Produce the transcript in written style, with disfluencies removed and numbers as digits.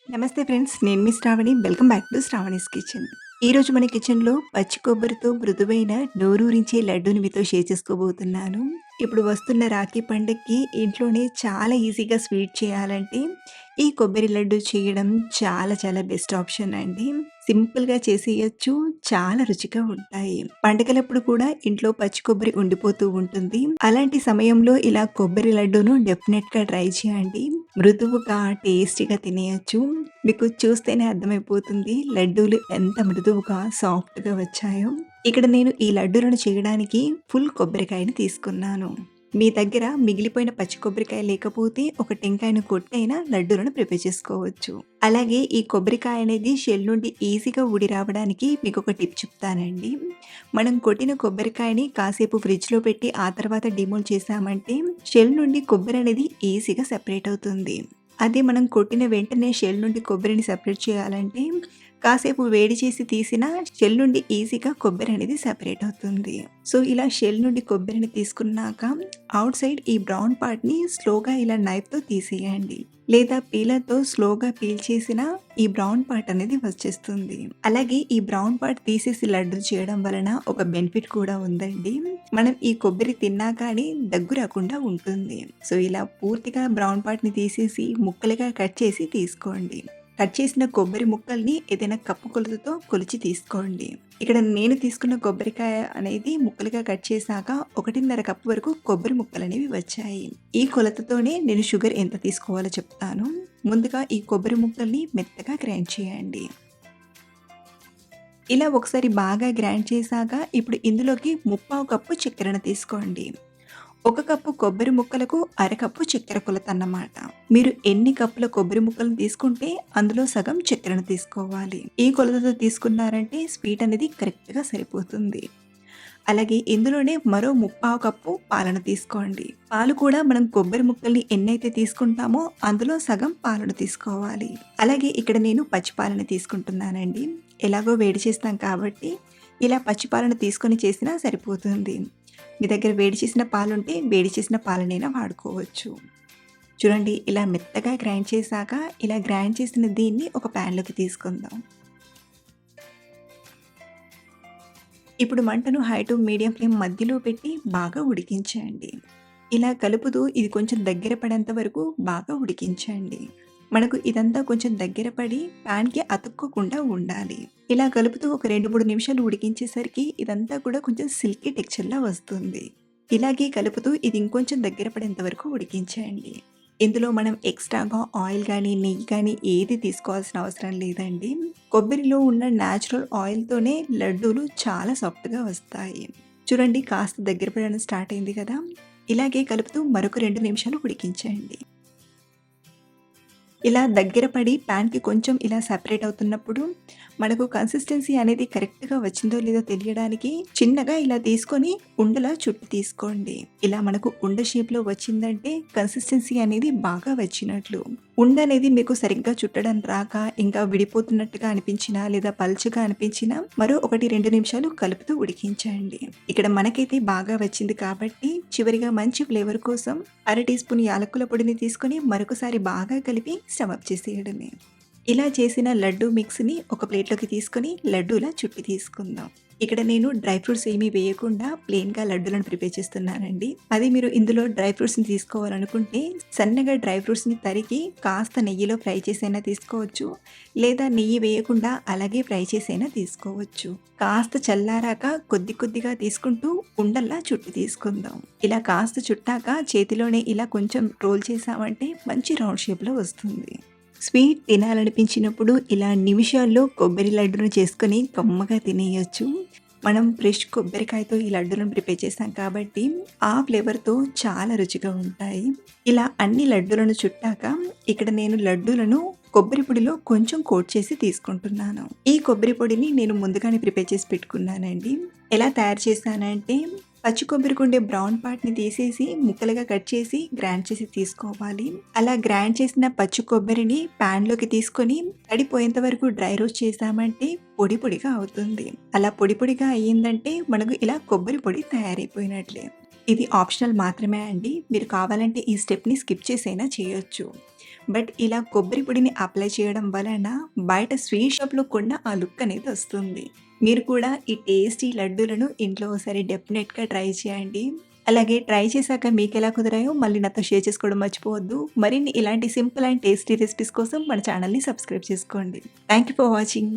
నమస్తే ఫ్రెండ్స్. నేను మీ Sravani. Welcome back to Sravani's kitchen. ఈరోజు మన కిచెన్‌లో పచ్చి కొబ్బరితో మృదువైన నోరూరించే లడ్డూని మీతో షేర్ చేసుకోబోతున్నాను. ఇప్పుడు వస్తున్న రాఖీ పండగకి ఇంట్లోనే చాలా ఈజీగా స్వీట్ చేయాలంటే ఈ కొబ్బరి లడ్డు చేయడం చాలా చాలా బెస్ట్ ఆప్షన్ అండి. సింపుల్‌గా చేసేయొచ్చు. చాలా రుచిగా ఉంటాయి. పండగలప్పుడు కూడా ఇంట్లో పచ్చి కొబ్బరి ఉండిపోతూ ఉంటుంది. అలాంటి సమయంలో ఇలా కొబ్బరి లడ్డూను డెఫినెట్‌గా ట్రై చేయండి. మృదువుగా, టేస్టీగా తినేయొచ్చు. మీకు చూస్తేనే అర్థమైపోతుంది లడ్డూలు ఎంత మృదువుగా, సాఫ్ట్‌గా వచ్చాయో. ఇక్కడ నేను ఈ లడ్డూలను చేయడానికి ఫుల్ కొబ్బరికాయని తీసుకున్నాను. మీ దగ్గర మిగిలిపోయిన పచ్చి కొబ్బరికాయ లేకపోతే ఒక టెంకాయను కొట్టైనా లడ్డూలను ప్రిపేర్ చేసుకోవచ్చు. అలాగే ఈ కొబ్బరికాయ అనేది షెల్ నుండి ఈజీగా ఊడి రావడానికి మీకొక టిప్ చెప్తానండి. మనం కొట్టిన కొబ్బరికాయని కాసేపు ఫ్రిడ్జ్‌లో పెట్టి ఆ తర్వాత డిమోల్డ్ చేశామంటే షెల్ నుండి కొబ్బరి అనేది ఈజీగా సెపరేట్ అవుతుంది. అదే మనం కొట్టిన వెంటనే షెల్ నుండి కొబ్బరిని సెపరేట్ చేయాలంటే కాసేపు వేడి చేసి తీసినా షెల్ నుండి ఈజీగా కొబ్బరి అనేది సెపరేట్ అవుతుంది. సో ఇలా షెల్ నుండి కొబ్బరిని తీసుకున్నాక అవుట్ సైడ్ ఈ బ్రౌన్ పార్ట్‌ని స్లోగా ఇలా నైఫ్‌తో తీసేయండి. లేదా పీలర్‌తో స్లోగా పీల్ చేసినా ఈ బ్రౌన్ పార్ట్ అనేది వచ్చేస్తుంది. అలాగే ఈ బ్రౌన్ పార్ట్ తీసేసి లడ్డూలు చేయడం వలన ఒక బెనిఫిట్ కూడా ఉందండి. మనం ఈ కొబ్బరి తిన్నా కానీ దగ్గు రాకుండా ఉంటుంది. సో ఇలా పూర్తిగా బ్రౌన్ పార్ట్‌ని తీసేసి ముక్కలుగా కట్ చేసి తీసుకోండి. కట్ చేసిన కొబ్బరి ముక్కల్ని ఏదైనా కప్పు కొలతతో కొలిచి తీసుకోండి. ఇక్కడ నేను తీసుకున్న కొబ్బరికాయ అనేది ముక్కలుగా కట్ చేశాక 1.5 కప్పు వరకు కొబ్బరి ముక్కలనేవి వచ్చాయి. ఈ కొలతతోనే నేను షుగర్ ఎంత తీసుకోవాలో చెప్తాను. ముందుగా ఈ కొబ్బరి ముక్కల్ని మెత్తగా గ్రైండ్ చేయండి. ఇలా ఒకసారి బాగా గ్రైండ్ చేశాక ఇప్పుడు ఇందులోకి 1/2 కప్పు చక్కెరను తీసుకోండి. 1 కప్పు కొబ్బరి ముక్కలకు అరకప్పు చక్కెర కొలత అన్నమాట. మీరు ఎన్ని కప్పుల కొబ్బరి ముక్కలను తీసుకుంటే అందులో సగం చక్కెరను తీసుకోవాలి. ఈ కొలతతో తీసుకున్నారంటే స్వీట్ అనేది కరెక్ట్‌గా సరిపోతుంది. అలాగే ఇందులోనే మరో 1/2 కప్పు పాలను తీసుకోండి. పాలు కూడా మనం కొబ్బరి ముక్కల్ని ఎన్నైతే తీసుకుంటామో అందులో సగం పాలను తీసుకోవాలి. అలాగే ఇక్కడ నేను పచ్చి పాలను తీసుకుంటున్నానండి. ఎలాగో వేడి చేస్తాం కాబట్టి ఇలా పచ్చి పాలను తీసుకొని చేసినా సరిపోతుంది. మీ దగ్గర వేడి చేసిన పాలుంటే వేడి చేసిన పాలనైనా వాడుకోవచ్చు. చూడండి ఇలా మెత్తగా గ్రైండ్ చేశాక ఇలా గ్రైండ్ చేసిన దీన్ని ఒక ప్యాన్‌లోకి తీసుకుందాం. ఇప్పుడు మంటను హై టు మీడియం ఫ్లేమ్ మధ్యలో పెట్టి బాగా ఉడికించండి. ఇలా కలుపుతూ ఇది కొంచెం దగ్గర పడేంత వరకు బాగా ఉడికించండి. మనకు ఇదంతా కొంచెం దగ్గర పడి ప్యాన్‌కి అతుక్కోకుండా ఉండాలి. ఇలా కలుపుతూ ఒక 2-3 నిమిషాలు ఉడికించేసరికి ఇదంతా కూడా కొంచెం సిల్కీ టెక్స్చర్‌లా వస్తుంది. ఇలాగే కలుపుతూ ఇది ఇంకొంచెం దగ్గర పడేంత వరకు ఉడికించేయండి. ఇందులో మనం ఎక్స్ట్రాగా ఆయిల్ కానీ, నెయ్యి కానీ ఏది తీసుకోవాల్సిన అవసరం లేదండి. కొబ్బరిలో ఉన్న న్యాచురల్ ఆయిల్‌తోనే లడ్డూలు చాలా సాఫ్ట్‌గా వస్తాయి. చూడండి కాస్త దగ్గర పడడం స్టార్ట్ అయింది కదా! ఇలాగే కలుపుతూ మరొక 2 నిమిషాలు ఉడికించండి. ఇలా దగ్గర పడి ప్యాన్‌కి కొంచెం ఇలా సెపరేట్ అవుతున్నప్పుడు మనకు కన్సిస్టెన్సీ అనేది కరెక్ట్‌గా వచ్చిందో లేదో తెలియడానికి చిన్నగా ఇలా తీసుకొని ఉండలా చుట్టి తీసుకోండి. ఇలా మనకు ఉండ షేప్‌లో వచ్చిందంటే కన్సిస్టెన్సీ అనేది బాగా వచ్చినట్లు. ఉండ అనేది మీకు సరిగ్గా చుట్టడం రాక ఇంకా విడిపోతున్నట్టుగా అనిపించినా లేదా పల్చగా అనిపించినా మరో 1-2 నిమిషాలు కలుపుతూ ఉడికించండి. ఇక్కడ మనకైతే బాగా వచ్చింది కాబట్టి చివరిగా మంచి ఫ్లేవర్ కోసం అర టీ స్పూన్ యాలకుల పొడిని తీసుకొని మరొకసారి బాగా కలిపి స్టవ్ ఆఫ్ చేసేయడమే. ఇలా చేసిన లడ్డూ మిక్స్‌ని ఒక ప్లేట్‌లోకి తీసుకొని లడ్డూలా చుట్టి తీసుకుందాం. ఇక్కడ నేను డ్రై ఫ్రూట్స్ ఏమీ వేయకుండా ప్లెయిన్‌గా లడ్డూలను ప్రిపేర్ చేస్తున్నానండి. అదే మీరు ఇందులో డ్రై ఫ్రూట్స్‌ని తీసుకోవాలనుకుంటే సన్నగా డ్రై ఫ్రూట్స్‌ని తరిగి కాస్త నెయ్యిలో ఫ్రై చేసైనా తీసుకోవచ్చు. లేదా నెయ్యి వేయకుండా అలాగే ఫ్రై చేసైనా తీసుకోవచ్చు. కాస్త చల్లారాక కొద్ది కొద్దిగా తీసుకుంటూ ఉండల్లా చుట్టి తీసుకుందాం. ఇలా కాస్త చుట్టాక చేతిలోనే ఇలా కొంచెం రోల్ చేసామంటే మంచి రౌండ్ షేప్‌లో వస్తుంది. స్వీట్ తినాలనిపించినప్పుడు ఇలా నిమిషాల్లో కొబ్బరి లడ్డూను చేసుకొని కమ్మగా తినేయొచ్చు. మనం ఫ్రెష్ కొబ్బరికాయతో ఈ లడ్డూలను ప్రిపేర్ చేసాం కాబట్టి ఆ ఫ్లేవర్‌తో చాలా రుచిగా ఉంటాయి. ఇలా అన్ని లడ్డూలను చుట్టాక ఇక్కడ నేను లడ్డూలను కొబ్బరి పొడిలో కొంచెం కోట్ చేసి తీసుకుంటున్నాను. ఈ కొబ్బరి పొడిని నేను ముందుగానే ప్రిపేర్ చేసి పెట్టుకున్నానండి. ఎలా తయారు చేశానంటే పచ్చి కొబ్బరికి ఉండే బ్రౌన్ పార్ట్‌ని తీసేసి ముక్కలుగా కట్ చేసి గ్రైండ్ చేసి తీసుకోవాలి. అలా గ్రైండ్ చేసిన పచ్చి కొబ్బరిని ప్యాన్‌లోకి తీసుకొని తడిపోయేంత వరకు డ్రై రోస్ట్ చేసామంటే పొడి పొడిగా అవుతుంది. అలా పొడి పొడిగా అయ్యిందంటే మనకు ఇలా కొబ్బరి పొడి తయారైపోయినట్లే. ఇది ఆప్షనల్ మాత్రమే అండి. మీరు కావాలంటే ఈ స్టెప్‌ని స్కిప్ చేసైనా చేయొచ్చు. బట్ ఇలా కొబ్బరి పొడిని అప్లై చేయడం వలన బయట స్వీట్ షాప్‌లో కొన్న ఆ లుక్ అనేది వస్తుంది. మీరు కూడా ఈ టేస్టీ లడ్డూలను ఇంట్లో ఒకసారి డెఫినెట్‌గా ట్రై చేయండి. అలాగే ట్రై చేశాక మీకెలా కుదిరాయో మళ్ళీ నాతో షేర్ చేసుకోవడం మర్చిపోవద్దు. మరిన్ని ఇలాంటి సింపుల్ అండ్ టేస్టీ రెసిపీస్ కోసం మన ఛానెల్‌ని సబ్స్క్రైబ్ చేసుకోండి. Thank you for watching.